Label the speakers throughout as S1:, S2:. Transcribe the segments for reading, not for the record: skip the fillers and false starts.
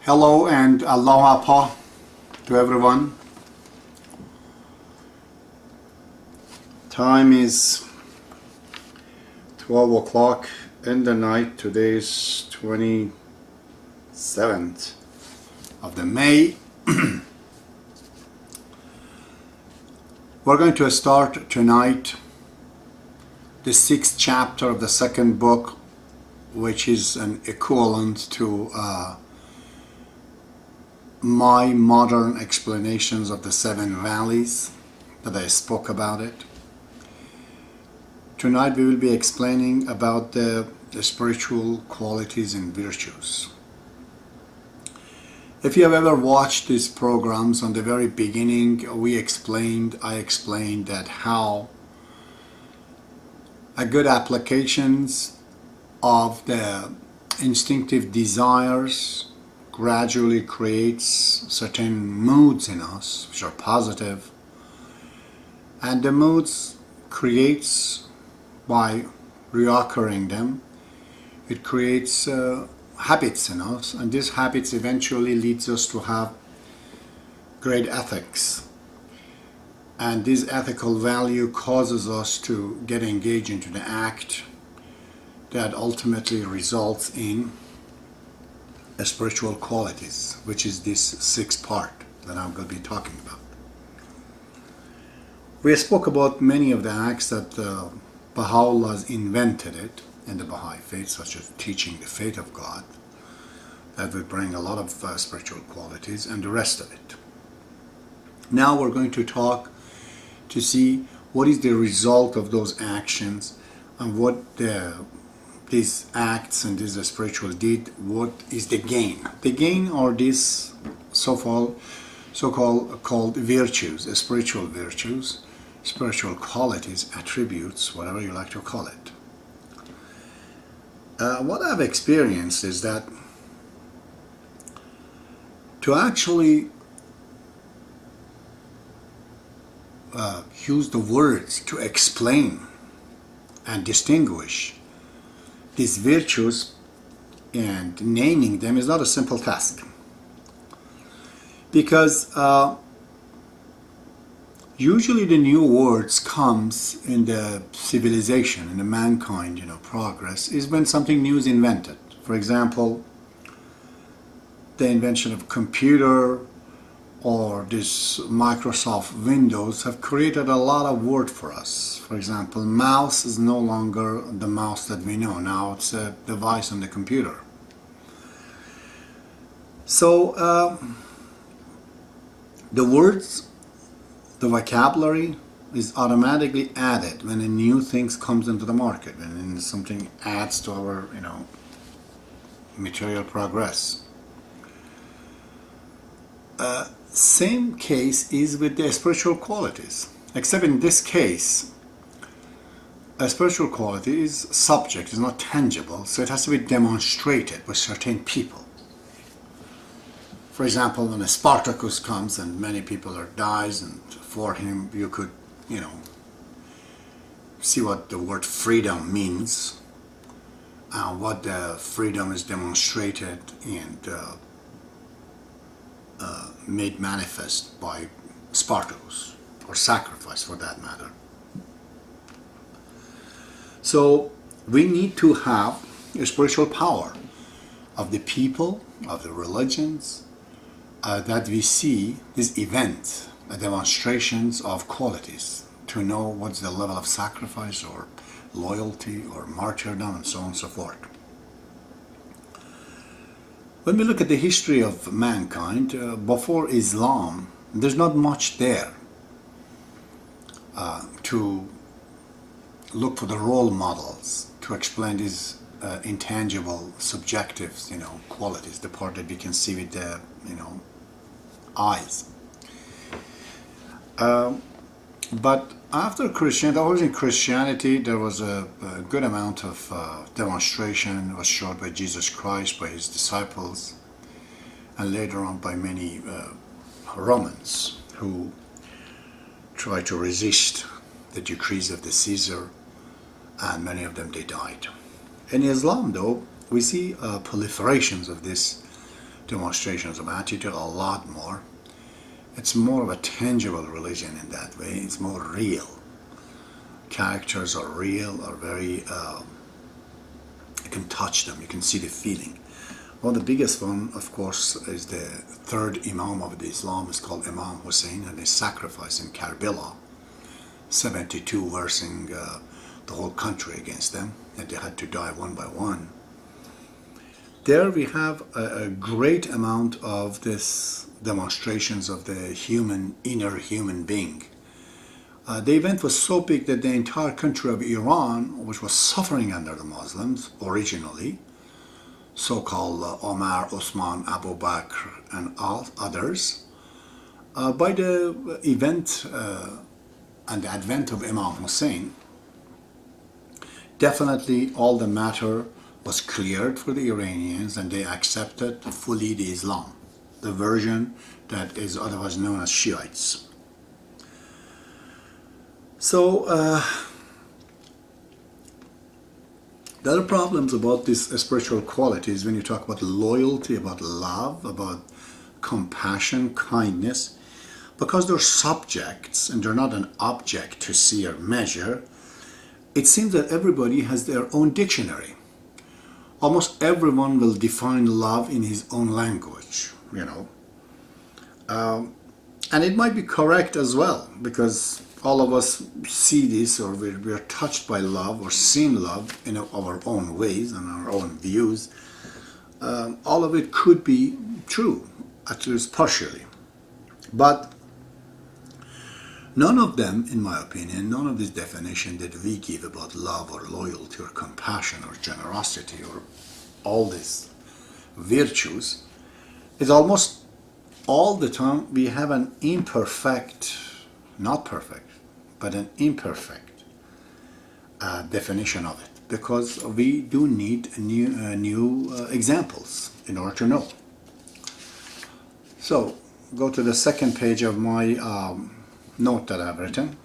S1: Hello and aloha pa to everyone. Time is 12 o'clock in the night. Today is 27th of the May. We're going to start tonight the 6th chapter of the second book, which is an equivalent to my modern explanations of the seven valleys that I spoke about it. Tonight we will be explaining about the spiritual qualities and virtues. If you have ever watched these programs, on the very beginning I explained that how a good applications of the instinctive desires gradually creates certain moods in us which are positive, and the moods creates by reoccurring them, it creates habits in us, and these habits eventually leads us to have great ethics, and this ethical value causes us to get engaged into the act that ultimately results in spiritual qualities, which is this sixth part that I'm going to be talking about. We spoke about many of the acts that Baha'ullah has invented it in the Baha'i faith, such as teaching the faith of God, that would bring a lot of spiritual qualities, and the rest of it. Now we're going to talk to see what is the result of those actions, and what these acts and this spiritual deed, what is the gain? The gain are these so-called virtues, spiritual virtues, spiritual qualities, attributes, whatever you like to call it. What I've experienced is that to actually use the words to explain and distinguish these virtues and naming them is not a simple task, because usually the new words comes in the civilization, in the mankind, progress, is when something new is invented. For example, the invention of computer or this Microsoft Windows have created a lot of word for us. For example, mouse is no longer the mouse that we know. Now it's a device on the computer. So the words, the vocabulary is automatically added when a new thing comes into the market, when something adds to our material progress. Same case is with the spiritual qualities, except in this case a spiritual quality is subject, is not tangible, so it has to be demonstrated with certain people. For example, when a Spartacus comes and many people dies, and for him you could see what the word freedom means, what the freedom is demonstrated and made manifest by Spartacus, or sacrifice for that matter. So we need to have a spiritual power of the people, of the religions, that we see this event, demonstrations of qualities, to know what's the level of sacrifice or loyalty or martyrdom and so on and so forth. When we look at the history of mankind, before Islam, there's not much there to look for the role models to explain these intangible, subjective, qualities, the part that we can see with the, eyes. But after Christianity, always in Christianity, there was a good amount of demonstration was showed by Jesus Christ, by his disciples, and later on by many Romans who tried to resist the decrees of the Caesar, and many of them, they died. In Islam, though, we see proliferations of these demonstrations of attitude, a lot more. It's more of a tangible religion in that way. It's more real. Characters are real, are very, you can touch them, you can see the feeling. Well, the biggest one, of course, is the third Imam of the Islam, is called Imam Hussein, and his sacrifice in Karbala, 72 versing the whole country against them, and they had to die one by one. There we have a great amount of this demonstrations of the inner human being. The event was so big that the entire country of Iran, which was suffering under the Muslims originally, so-called Omar, Osman, Abu Bakr, and all others, by the event and the advent of Imam Hussein, definitely all the matter was cleared for the Iranians, and they accepted fully the Islam, the version that is otherwise known as Shiites. So the other problems about these spiritual qualities, when you talk about loyalty, about love, about compassion, kindness, because they're subjects and they're not an object to see or measure, it seems that everybody has their own dictionary. Almost everyone will define love in his own language, you know. And it might be correct as well, because all of us see this, or we're touched by love or seen love in our own ways and our own views. All of it could be true, at least partially. But none of them, in my opinion, none of this definition that we give about love or loyalty or compassion or generosity or all these virtues is almost all the time we have an imperfect, not perfect, but an imperfect definition of it, because we do need new examples in order to know. So go to the second page of my note that I've written.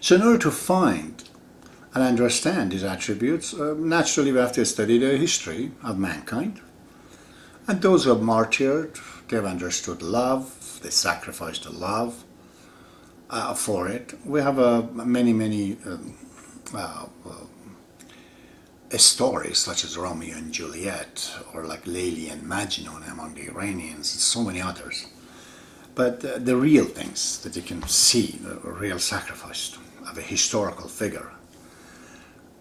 S1: So in order to find and understand these attributes, naturally we have to study the history of mankind. And those who have martyred, they've understood love, they sacrificed the love for it. We have many stories such as Romeo and Juliet, or like Layli and Majnun among the Iranians, and so many others. But the real things that you can see, the real sacrifice of a historical figure.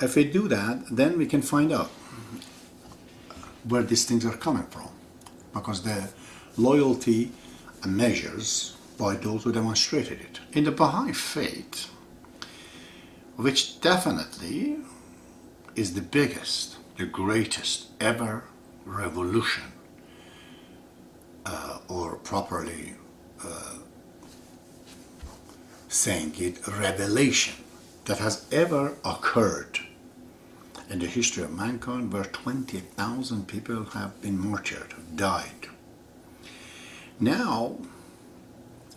S1: If we do that, then we can find out where these things are coming from, because the loyalty measures by those who demonstrated it. In the Baha'i faith, which definitely is the biggest, the greatest ever revolution, or properly saying it, revelation that has ever occurred in the history of mankind, where 20,000 people have been martyred, have died. Now,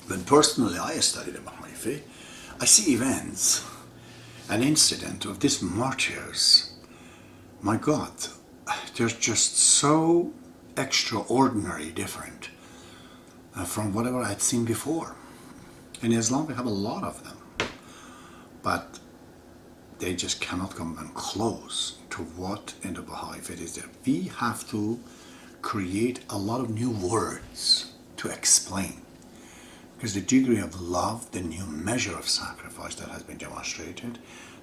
S1: when personally I study the Baha'i faith, I see events, an incident of these martyrs. My God, they're just so extraordinary different from whatever I'd seen before. In Islam, we have a lot of them, but they just cannot come even close to what in the Baha'i faith is there. We have to create a lot of new words to explain, because the degree of love, the new measure of sacrifice that has been demonstrated,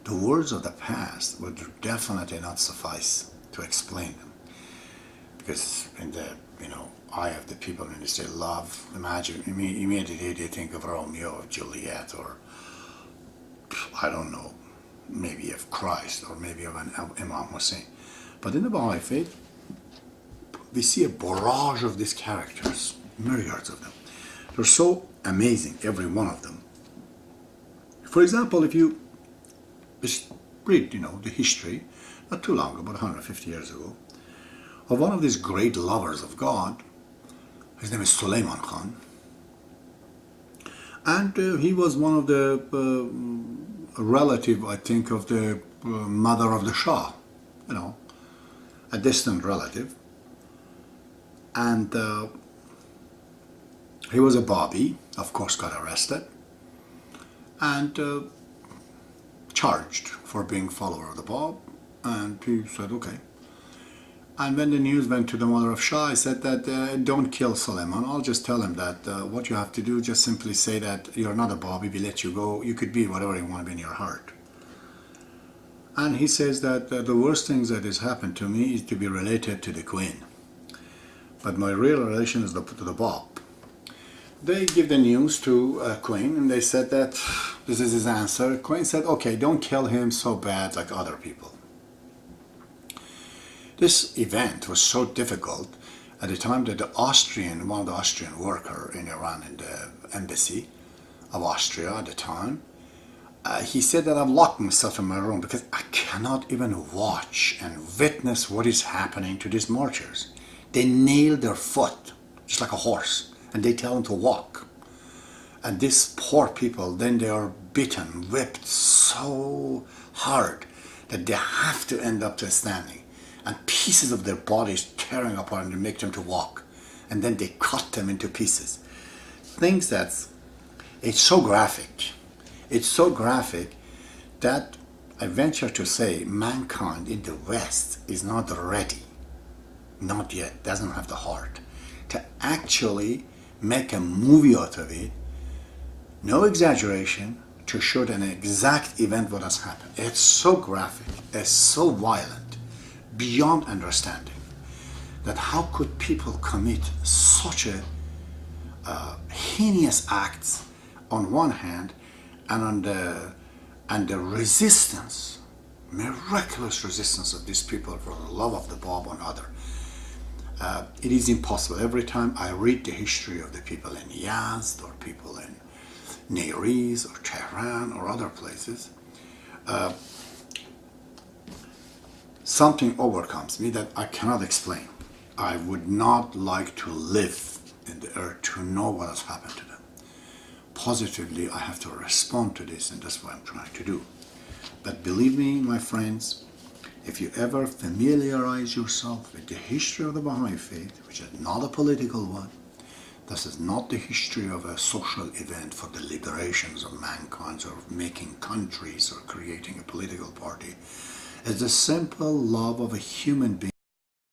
S1: the words of the past would definitely not suffice to explain them. Because in the eye of the people, when they say love, imagine immediately they think of Romeo or Juliet, or I don't know, maybe of Christ, or maybe of an Imam Hussein. But in the Baha'i faith, we see a barrage of these characters, myriads of them. They're so amazing, every one of them. For example, if you read, the history, not too long ago, about 150 years ago, of one of these great lovers of God. His name is Suleiman Khan. And he was one of the relative, I think, of the mother of the Shah, a distant relative. And he was a Baha'i, of course got arrested and charged for being follower of the Bab. And he said, okay. And when the news went to the mother of Shah, I said that don't kill Suleiman. I'll just tell him that what you have to do, just simply say that you're not a Baha'i, we let you go. You could be whatever you want to be in your heart. And he says that the worst things that has happened to me is to be related to the Queen. But my real relation is to the Bab. They give the news to Queen, and they said that this is his answer. Queen said, okay, don't kill him so bad like other people. This event was so difficult at the time that one of the Austrian worker in Iran in the embassy of Austria at the time, he said that I've locked myself in my room because I cannot even watch and witness what is happening to these marchers. They nail their foot just like a horse, and they tell them to walk. And these poor people, then they are beaten, whipped so hard that they have to end up to standing. And pieces of their bodies tearing apart and make them to walk. And then they cut them into pieces. Things that's, it's so graphic. It's so graphic that I venture to say mankind in the West is not ready, not yet, doesn't have the heart, to actually make a movie out of it, no exaggeration, to show an exact event what has happened. It's so graphic, it's so violent, beyond understanding, that how could people commit such a heinous acts on one hand, and the resistance, miraculous resistance of these people for the love of the Bab on other. It is impossible. Every time I read the history of the people in Yazd or people in Neiris or Tehran or other places, something overcomes me that I cannot explain. I would not like to live in the earth to know what has happened to them. Positively, I have to respond to this, and that's what I'm trying to do. But believe me, my friends, if you ever familiarize yourself with the history of the Baha'i faith, which is not a political one, this is not the history of a social event for the liberations of mankind or making countries or creating a political party. It's the simple love of a human being